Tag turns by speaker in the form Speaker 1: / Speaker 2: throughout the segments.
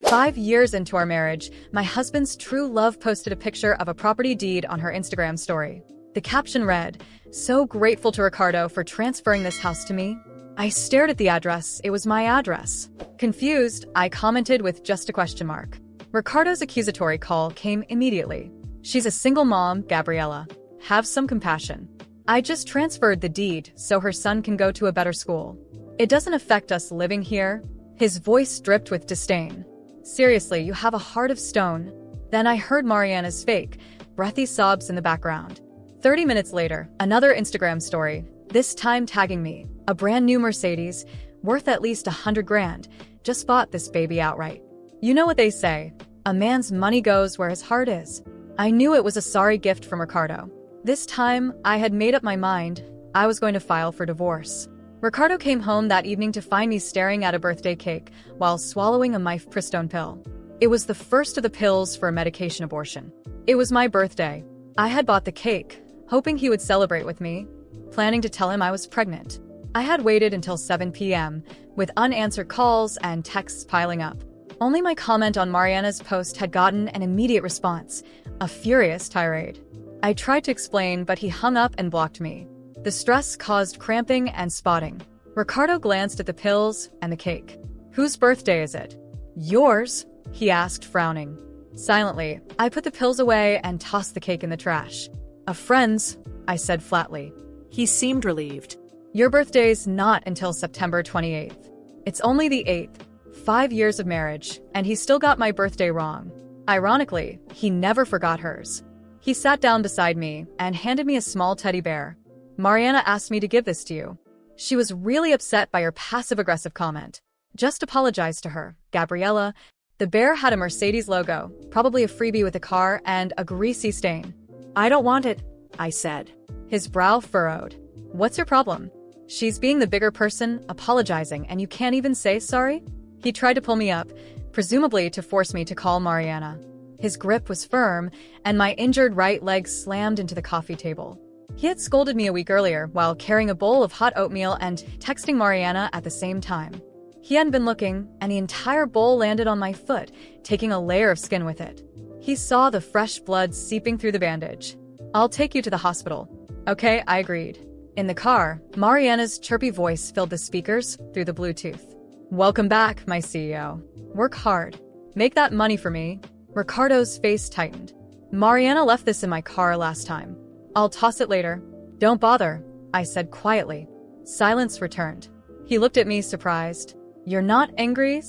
Speaker 1: 5 years into our marriage, my husband's true love posted a picture of a property deed on her Instagram story. The caption read, "So grateful to Ricardo for transferring this house to me." I stared at the address. It was my address. Confused, I commented with just a question mark. Ricardo's accusatory call came immediately. "She's a single mom, Gabriella. Have some compassion. I just transferred the deed so her son can go to a better school. It doesn't affect us living here." His voice dripped with disdain. "Seriously, you have a heart of stone." Then I heard Mariana's fake, breathy sobs in the background. 30 minutes later, another Instagram story, this time tagging me. "A brand new Mercedes, worth at least 100 grand. Just bought this baby outright." You know what they say, a man's money goes where his heart is. I knew it was a sorry gift from Ricardo. This time, I had made up my mind. I was going to file for divorce. Ricardo came home that evening to find me staring at a birthday cake while swallowing a mifepristone pill. It was the first of the pills for a medication abortion. It was my birthday. I had bought the cake, hoping he would celebrate with me, planning to tell him I was pregnant. I had waited until 7 p.m., with unanswered calls and texts piling up. Only my comment on Mariana's post had gotten an immediate response, a furious tirade. I tried to explain, but he hung up and blocked me. The stress caused cramping and spotting. Ricardo glanced at the pills and the cake. "Whose birthday is it?" "Yours," he asked, frowning. Silently, I put the pills away and tossed the cake in the trash. "A friend's," I said flatly.
Speaker 2: He seemed relieved.
Speaker 1: "Your birthday's not until September 28th. It's only the 8th. 5 years of marriage, and he still got my birthday wrong." Ironically, he never forgot hers. He sat down beside me and handed me a small teddy bear. "Mariana asked me to give this to you. She was really upset by your passive-aggressive comment. Just apologize to her, Gabriella." The bear had a Mercedes logo, probably a freebie with a car, and a greasy stain.
Speaker 2: "I don't want it," I said.
Speaker 1: His brow furrowed. "What's your problem? She's being the bigger person, apologizing, and you can't even say sorry?" He tried to pull me up, presumably to force me to call Mariana. His grip was firm, and my injured right leg slammed into the coffee table. He had scolded me a week earlier while carrying a bowl of hot oatmeal and texting Mariana at the same time. He hadn't been looking, and the entire bowl landed on my foot, taking a layer of skin with it. He saw the fresh blood seeping through the bandage. "I'll take you to the hospital." "Okay," I agreed. In the car, Mariana's chirpy voice filled the speakers through the Bluetooth. "Welcome back, my CEO. Work hard. Make that money for me." Ricardo's face tightened. "Mariana left this in my car last time. I'll toss it later." "Don't bother," I said quietly. Silence returned. He looked at me surprised. "You're not angry?"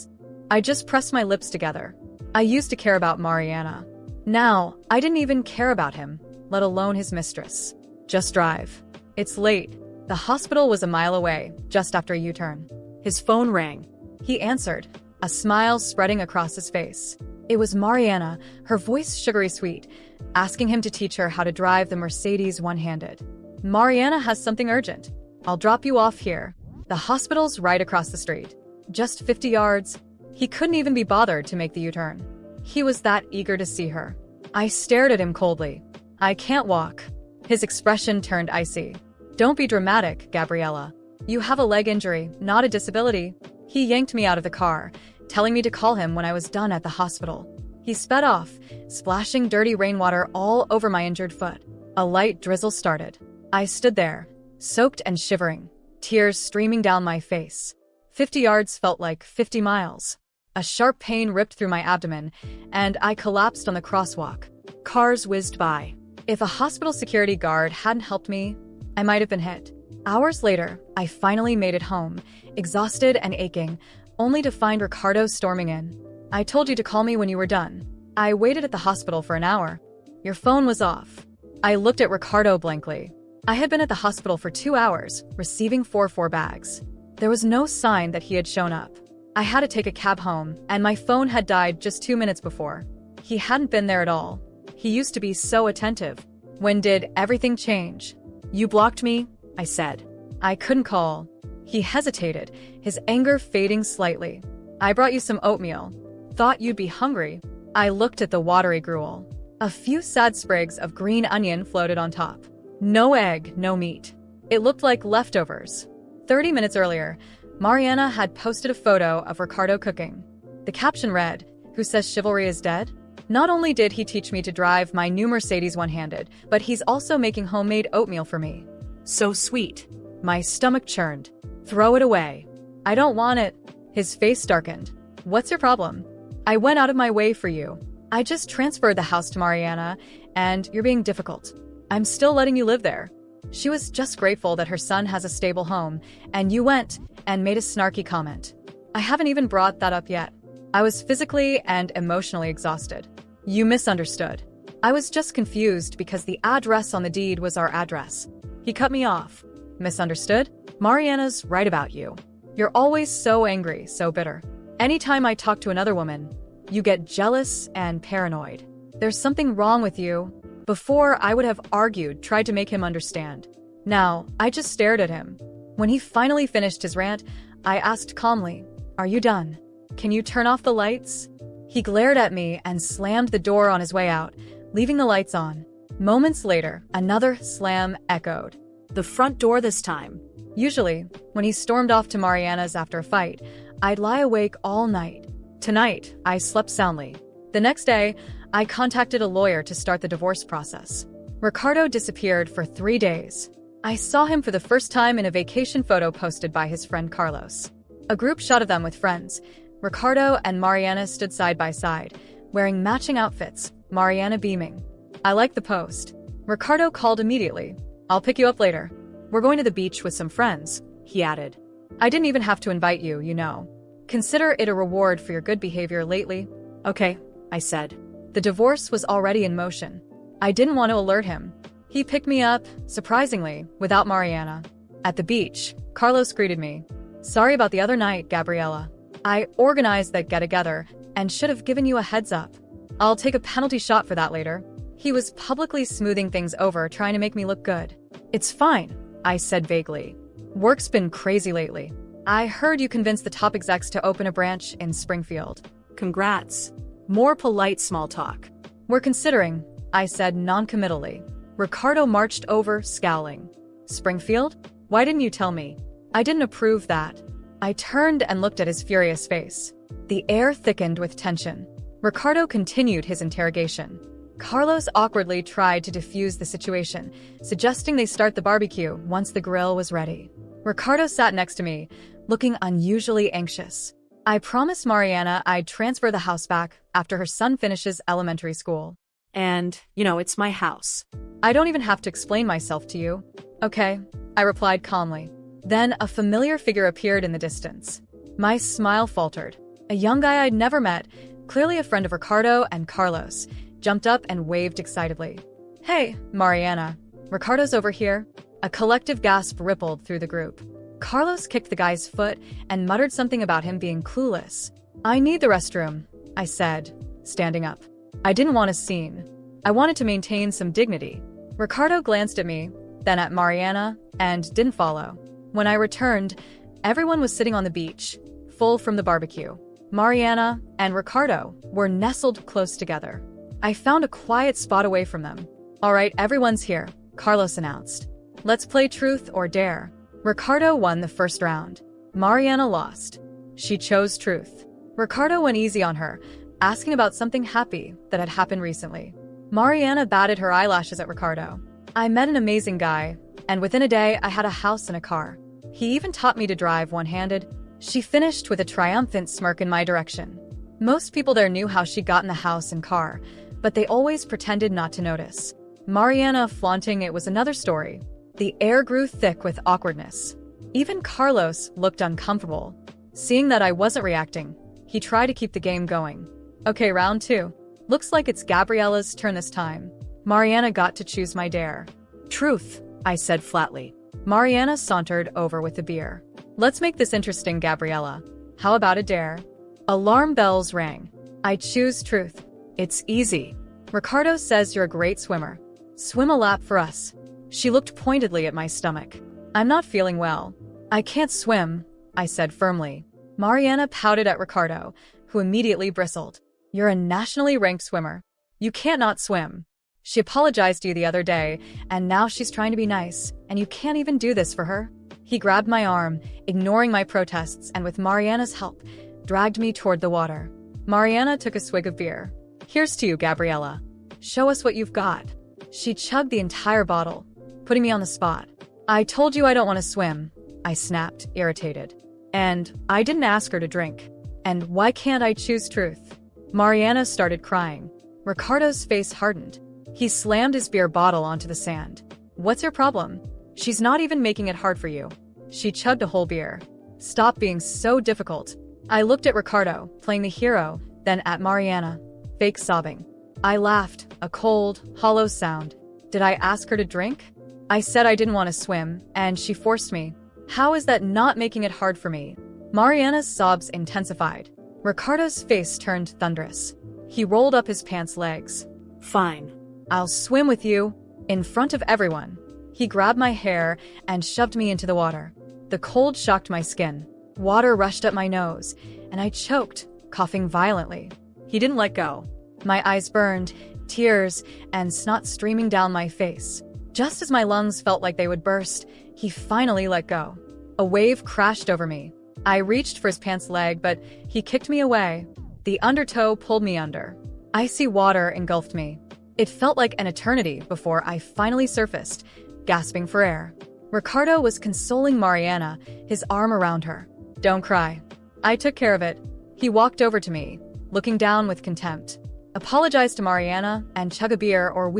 Speaker 1: I just pressed my lips together. I used to care about Mariana. Now, I didn't even care about him, let alone his mistress. "Just drive. It's late." The hospital was a mile away, just after a U-turn.
Speaker 2: His phone rang.
Speaker 1: He answered, a smile spreading across his face. It was Mariana, her voice sugary sweet, asking him to teach her how to drive the Mercedes one-handed. "Mariana has something urgent. I'll drop you off here. The hospital's right across the street. Just 50 yards. He couldn't even be bothered to make the U-turn. He was that eager to see her. I stared at him coldly. "I can't walk." His expression turned icy. "Don't be dramatic, Gabriella. You have a leg injury, not a disability." He yanked me out of the car, telling me to call him when I was done at the hospital. He sped off, splashing dirty rainwater all over my injured foot. A light drizzle started. I stood there, soaked and shivering, tears streaming down my face. 50 yards felt like 50 miles. A sharp pain ripped through my abdomen, and I collapsed on the crosswalk. Cars whizzed by. If a hospital security guard hadn't helped me, I might have been hit. Hours later, I finally made it home, exhausted and aching, only to find Ricardo storming in. "I told you to call me when you were done." I waited at the hospital for an hour. "Your phone was off." I looked at Ricardo blankly. I had been at the hospital for 2 hours, receiving 4 bags. There was no sign that he had shown up. I had to take a cab home, and my phone had died just 2 minutes before. He hadn't been there at all. He used to be so attentive. "When did everything change?" "You blocked me," I said. "I couldn't call." He hesitated, his anger fading slightly. "I brought you some oatmeal. Thought you'd be hungry." I looked at the watery gruel. A few sad sprigs of green onion floated on top. No egg, no meat. It looked like leftovers. 30 minutes earlier, Mariana had posted a photo of Ricardo cooking. The caption read, who says chivalry is dead? Not only did he teach me to drive my new Mercedes one-handed, but he's also making homemade oatmeal for me.
Speaker 2: So sweet.
Speaker 1: My stomach churned. Throw it away. I don't want it. His face darkened. What's your problem? I went out of my way for you. I just transferred the house to Mariana, and you're being difficult. I'm still letting you live there. She was just grateful that her son has a stable home, and you went and made a snarky comment. I haven't even brought that up yet. I was physically and emotionally exhausted. You misunderstood. I was just confused because the address on the deed was our address. He cut me off. Misunderstood? Mariana's right about you. You're always so angry, so bitter. Anytime I talk to another woman, you get jealous and paranoid. There's something wrong with you. Before, I would have argued, tried to make him understand. Now, I just stared at him. When he finally finished his rant, I asked calmly, "Are you done? Can you turn off the lights?" He glared at me and slammed the door on his way out, leaving the lights on. Moments later, another slam echoed.
Speaker 2: The front door this time.
Speaker 1: Usually, when he stormed off to Mariana's after a fight, I'd lie awake all night. Tonight, I slept soundly. The next day, I contacted a lawyer to start the divorce process. Ricardo disappeared for 3 days. I saw him for the first time in a vacation photo posted by his friend Carlos. A group shot of them with friends. Ricardo and Mariana stood side by side, wearing matching outfits, Mariana beaming. I liked the post. Ricardo called immediately. "I'll pick you up later. We're going to the beach with some friends," he added. "I didn't even have to invite you, you know. Consider it a reward for your good behavior lately."
Speaker 2: Okay, I said.
Speaker 1: The divorce was already in motion. I didn't want to alert him. He picked me up, surprisingly, without Mariana. At the beach, Carlos greeted me. "Sorry about the other night, Gabriella. I organized that get-together and should have given you a heads up. I'll take a penalty shot for that later." He was publicly smoothing things over, trying to make me look good. "It's fine," I said vaguely. "Work's been crazy lately. I heard you convinced the top execs to open a branch in Springfield."
Speaker 2: Congrats. More polite small talk.
Speaker 1: "We're considering," I said non-committally. Ricardo marched over, scowling. "Springfield? Why didn't you tell me?" I didn't approve that. I turned and looked at his furious face. The air thickened with tension. Ricardo continued his interrogation. Carlos awkwardly tried to defuse the situation, suggesting they start the barbecue once the grill was ready. Ricardo sat next to me, looking unusually anxious. I promised Mariana I'd transfer the house back after her son finishes elementary school.
Speaker 2: And, it's my house.
Speaker 1: I don't even have to explain myself to you. Okay, I replied calmly. Then a familiar figure appeared in the distance. My smile faltered. A young guy I'd never met, clearly a friend of Ricardo and Carlos, jumped up and waved excitedly. "Hey, Mariana. Ricardo's over here." A collective gasp rippled through the group. Carlos kicked the guy's foot and muttered something about him being clueless. "I need the restroom," I said, standing up. I didn't want a scene. I wanted to maintain some dignity. Ricardo glanced at me, then at Mariana, and didn't follow. When I returned, everyone was sitting on the beach, full from the barbecue. Mariana and Ricardo were nestled close together. I found a quiet spot away from them. "All right, everyone's here," Carlos announced. "Let's play truth or dare." Ricardo won the first round. Mariana lost. She chose truth. Ricardo went easy on her, asking about something happy that had happened recently. Mariana batted her eyelashes at Ricardo. I met an amazing guy, and within a day I had a house and a car. He even taught me to drive one-handed. She finished with a triumphant smirk in my direction. Most people there knew how she got in the house and car, but they always pretended not to notice. Mariana flaunting it was another story. The air grew thick with awkwardness. Even Carlos looked uncomfortable. Seeing that I wasn't reacting, he tried to keep the game going. Okay, round 2. Looks like it's Gabriella's turn this time. Mariana got to choose my dare.
Speaker 2: Truth, I said flatly.
Speaker 1: Mariana sauntered over with the beer. Let's make this interesting, Gabriella. How about a dare? Alarm bells rang. I choose truth. It's easy. Ricardo says you're a great swimmer. Swim a lap for us. She looked pointedly at my stomach. I'm not feeling well. I can't swim, I said firmly. Mariana pouted at Ricardo, who immediately bristled. You're a nationally ranked swimmer. You can't not swim. She apologized to you the other day, and now she's trying to be nice, and you can't even do this for her? He grabbed my arm, ignoring my protests, and with Mariana's help, dragged me toward the water. Mariana took a swig of beer. Here's to you, Gabriella. Show us what you've got. She chugged the entire bottle, putting me on the spot. I told you I don't want to swim, I snapped, irritated. And I didn't ask her to drink. And why can't I choose truth? Mariana started crying. Ricardo's face hardened. He slammed his beer bottle onto the sand. What's your problem? She's not even making it hard for you. She chugged a whole beer. Stop being so difficult. I looked at Ricardo, playing the hero, then at Mariana, fake sobbing. I laughed, a cold, hollow sound. Did I ask her to drink? I said I didn't want to swim, and she forced me. How is that not making it hard for me? Mariana's sobs intensified. Ricardo's face turned thunderous. He rolled up his pants legs.
Speaker 2: Fine.
Speaker 1: I'll swim with you, in front of everyone. He grabbed my hair and shoved me into the water. The cold shocked my skin. Water rushed up my nose, and I choked, coughing violently. He didn't let go. My eyes burned, tears and snot streaming down my face. Just as my lungs felt like they would burst, he finally let go. A wave crashed over me. I reached for his pants leg, but he kicked me away. The undertow pulled me under. Icy water engulfed me. It felt like an eternity before I finally surfaced, gasping for air. Ricardo was consoling Mariana, his arm around her. Don't cry. I took care of it. He walked over to me, looking down with contempt. Apologize to Mariana and chug a beer or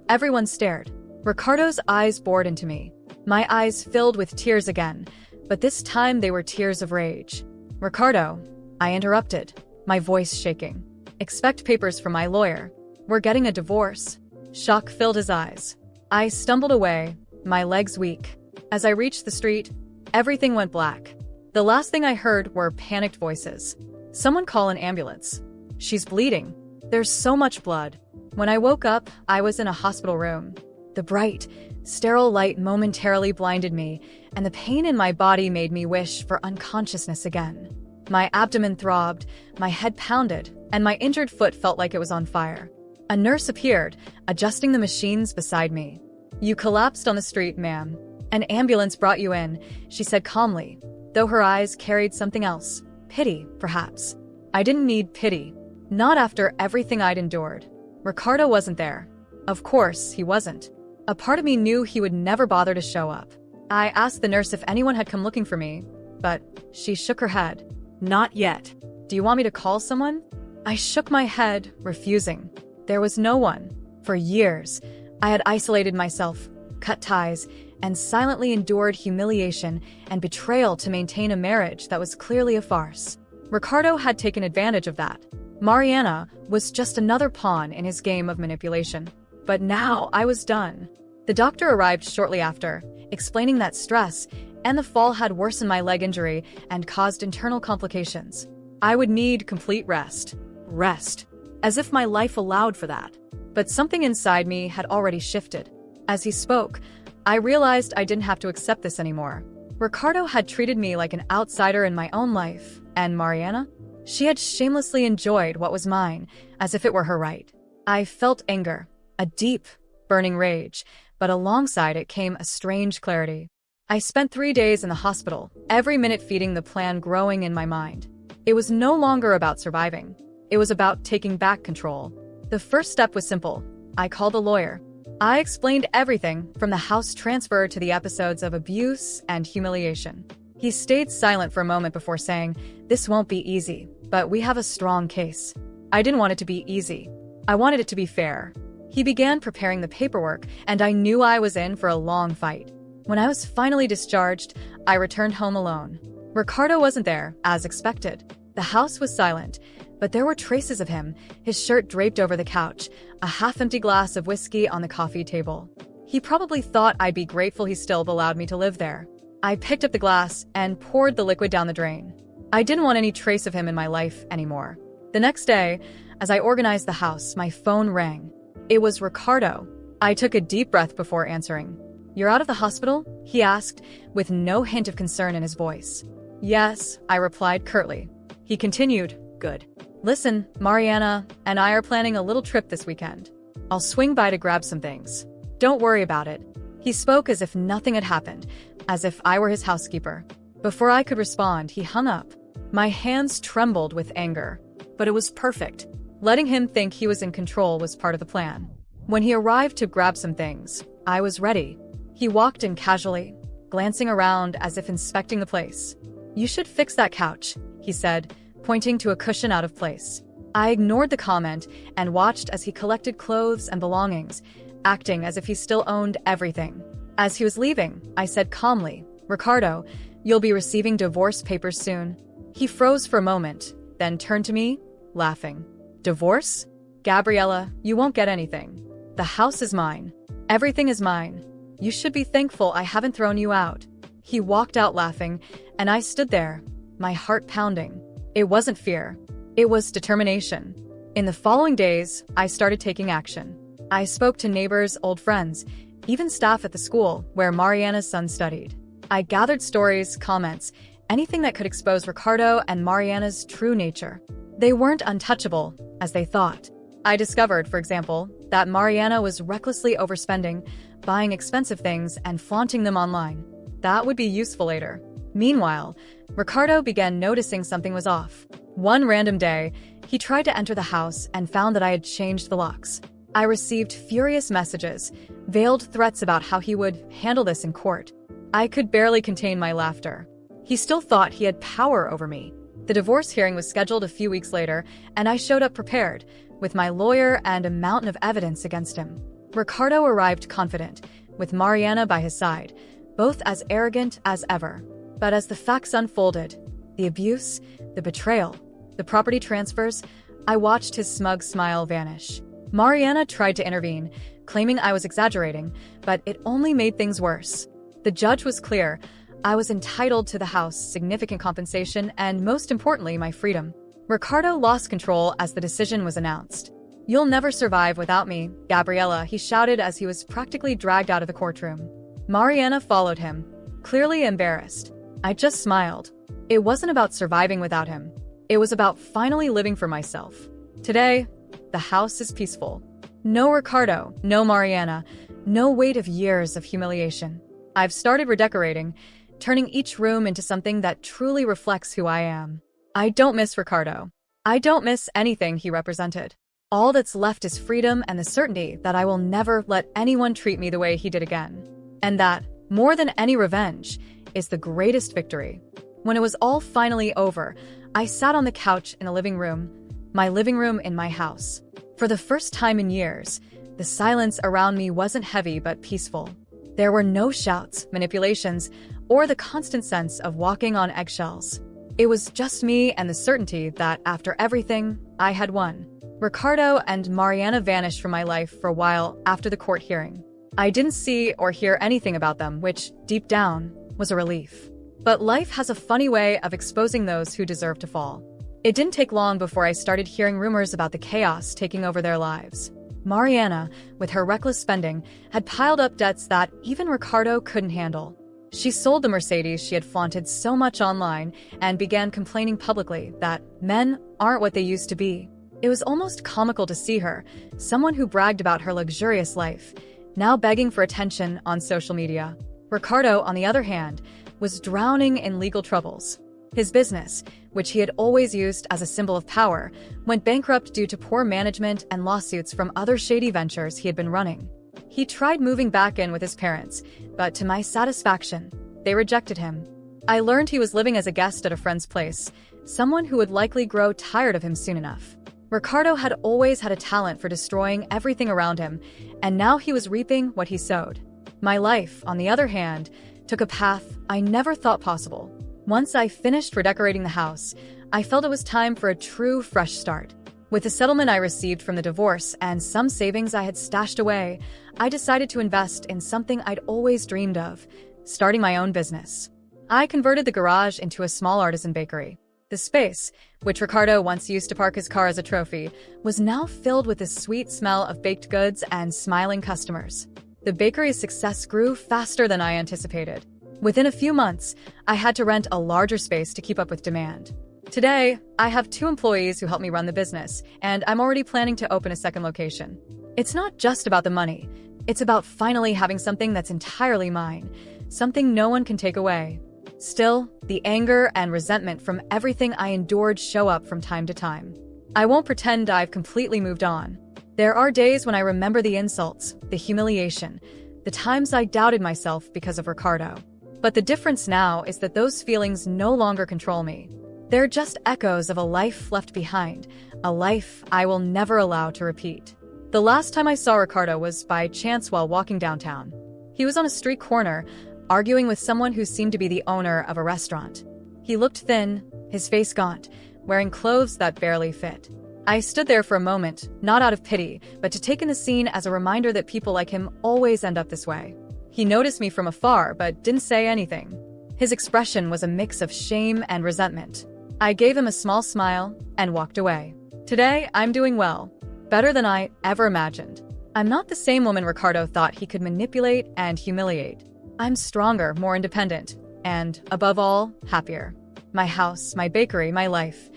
Speaker 1: everyone stared. Ricardo's eyes bored into me. My eyes filled with tears again, but this time they were tears of rage. Ricardo, I interrupted, my voice shaking. Expect papers from my lawyer. We're getting a divorce. Shock filled his eyes. I stumbled away, my legs weak. As I reached the street, everything went black. The last thing I heard were panicked voices. Someone call an ambulance. She's bleeding. There's so much blood. When I woke up, I was in a hospital room. The bright, sterile light momentarily blinded me, and the pain in my body made me wish for unconsciousness again. My abdomen throbbed, my head pounded, and my injured foot felt like it was on fire. A nurse appeared, adjusting the machines beside me. You collapsed on the street, ma'am. An ambulance brought you in, she said calmly, though her eyes carried something else. Pity, perhaps. I didn't need pity. Not after everything I'd endured. Ricardo wasn't there. Of course, he wasn't. A part of me knew he would never bother to show up. I asked the nurse if anyone had come looking for me, but she shook her head. Not yet. Do you want me to call someone? I shook my head, refusing. There was no one. For years, I had isolated myself, cut ties, and silently endured humiliation and betrayal to maintain a marriage that was clearly a farce. Ricardo had taken advantage of that. Mariana was just another pawn in his game of manipulation. But now I was done. The doctor arrived shortly after, explaining that stress and the fall had worsened my leg injury and caused internal complications. I would need complete rest. Rest. As if my life allowed for that. But something inside me had already shifted. As he spoke, I realized I didn't have to accept this anymore. Ricardo had treated me like an outsider in my own life, and Mariana? She had shamelessly enjoyed what was mine, as if it were her right. I felt anger, a deep, burning rage, but alongside it came a strange clarity. I spent 3 days in the hospital, every minute feeding the plan growing in my mind. It was no longer about surviving. It was about taking back control. The first step was simple. I called a lawyer. I explained everything from the house transfer to the episodes of abuse and humiliation. He stayed silent for a moment before saying, "This won't be easy, but we have a strong case." I didn't want it to be easy. I wanted it to be fair. He began preparing the paperwork, and I knew I was in for a long fight. When I was finally discharged, I returned home alone. Ricardo wasn't there, as expected. The house was silent, but there were traces of him, his shirt draped over the couch, a half-empty glass of whiskey on the coffee table. He probably thought I'd be grateful he still allowed me to live there. I picked up the glass and poured the liquid down the drain. I didn't want any trace of him in my life anymore. The next day, as I organized the house, my phone rang. It was Ricardo. I took a deep breath before answering. "You're out of the hospital?" he asked, with no hint of concern in his voice. "Yes," I replied curtly. He continued, "Good. Listen, Mariana and I are planning a little trip this weekend. I'll swing by to grab some things. Don't worry about it." He spoke as if nothing had happened, as if I were his housekeeper. Before I could respond, he hung up. My hands trembled with anger.
Speaker 2: but it was perfect.
Speaker 1: Letting him think he was in control was part of the plan. When he arrived to grab some things, I was ready. He walked in casually, glancing around as if inspecting the place. "You should fix that couch," he said, pointing to a cushion out of place. I ignored the comment and watched as he collected clothes and belongings, acting as if he still owned everything. As he was leaving, I said calmly, "Ricardo, you'll be receiving divorce papers soon." He froze for a moment, then turned to me, laughing. "Divorce? Gabriella, you won't get anything. The house is mine. Everything is mine. You should be thankful I haven't thrown you out." He walked out laughing, and I stood there, my heart pounding. It wasn't fear. It was determination. In the following days, I started taking action. I spoke to neighbors, old friends, even staff at the school where Mariana's son studied. I gathered stories, comments, anything that could expose Ricardo and Mariana's true nature. They weren't untouchable, as they thought. I discovered, for example, that Mariana was recklessly overspending, buying expensive things and flaunting them online. That would be useful later. Meanwhile, Ricardo began noticing something was off. One random day, he tried to enter the house and found that I had changed the locks. I received furious messages, veiled threats about how he would handle this in court. I could barely contain my laughter. He still thought he had power over me. The divorce hearing was scheduled a few weeks later, and I showed up prepared, with my lawyer and a mountain of evidence against him. Ricardo arrived confident, with Mariana by his side, both as arrogant as ever. But as the facts unfolded, the abuse, the betrayal, the property transfers, I watched his smug smile vanish. Mariana tried to intervene, claiming I was exaggerating, but it only made things worse. The judge was clear. I was entitled to the house, significant compensation, and most importantly, my freedom. Ricardo lost control as the decision was announced. "You'll never survive without me, Gabriella," he shouted as he was practically dragged out of the courtroom. Mariana followed him, clearly embarrassed. I just smiled. It wasn't about surviving without him. It was about finally living for myself. Today, the house is peaceful. No Ricardo, no Mariana, no weight of years of humiliation. I've started redecorating, turning each room into something that truly reflects who I am. I don't miss Ricardo. I don't miss anything he represented. All that's left is freedom and the certainty that I will never let anyone treat me the way he did again. And that, more than any revenge, is the greatest victory. When it was all finally over, I sat on the couch in the living room, my living room in my house. For the first time in years, the silence around me wasn't heavy but peaceful. There were no shouts, manipulations, or the constant sense of walking on eggshells. It was just me and the certainty that, after everything, I had won. Ricardo and Mariana vanished from my life for a while after the court hearing. I didn't see or hear anything about them, which, deep down, was a relief. But life has a funny way of exposing those who deserve to fall. It didn't take long before I started hearing rumors about the chaos taking over their lives. Mariana, with her reckless spending, had piled up debts that even Ricardo couldn't handle. She sold the Mercedes she had flaunted so much online and began complaining publicly that men aren't what they used to be. It was almost comical to see her, someone who bragged about her luxurious life, now begging for attention on social media. Ricardo, on the other hand, was drowning in legal troubles. His business, which he had always used as a symbol of power, went bankrupt due to poor management and lawsuits from other shady ventures he had been running. He tried moving back in with his parents, but to my satisfaction, they rejected him. I learned he was living as a guest at a friend's place, someone who would likely grow tired of him soon enough. Ricardo had always had a talent for destroying everything around him, and now he was reaping what he sowed. My life, on the other hand, took a path I never thought possible. Once I finished redecorating the house, I felt it was time for a true fresh start. With the settlement I received from the divorce and some savings I had stashed away, I decided to invest in something I'd always dreamed of, starting my own business. I converted the garage into a small artisan bakery. The space, which Ricardo once used to park his car as a trophy, was now filled with the sweet smell of baked goods and smiling customers. The bakery's success grew faster than I anticipated. Within a few months, I had to rent a larger space to keep up with demand. Today, I have 2 employees who help me run the business, and I'm already planning to open a second location. It's not just about the money. It's about finally having something that's entirely mine, something no one can take away. Still, the anger and resentment from everything I endured show up from time to time. I won't pretend I've completely moved on. There are days when I remember the insults, the humiliation, the times I doubted myself because of Ricardo. But the difference now is that those feelings no longer control me. They're just echoes of a life left behind, a life I will never allow to repeat. The last time I saw Ricardo was by chance while walking downtown. He was on a street corner, arguing with someone who seemed to be the owner of a restaurant. He looked thin, his face gaunt, wearing clothes that barely fit. I stood there for a moment, not out of pity, but to take in the scene as a reminder that people like him always end up this way. He noticed me from afar, but didn't say anything. His expression was a mix of shame and resentment. I gave him a small smile and walked away. Today, I'm doing well, better than I ever imagined. I'm not the same woman Ricardo thought he could manipulate and humiliate. I'm stronger, more independent, and, above all, happier. My house, my bakery, my life.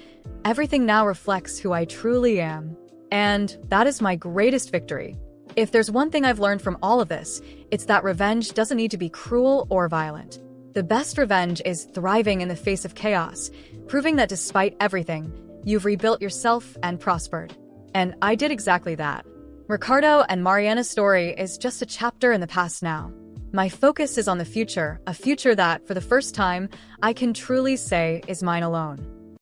Speaker 1: Everything now reflects who I truly am. And that is my greatest victory. If there's one thing I've learned from all of this, it's that revenge doesn't need to be cruel or violent. The best revenge is thriving in the face of chaos, proving that despite everything, you've rebuilt yourself and prospered. And I did exactly that. Ricardo and Mariana's story is just a chapter in the past now. My focus is on the future, a future that, for the first time, I can truly say is mine alone.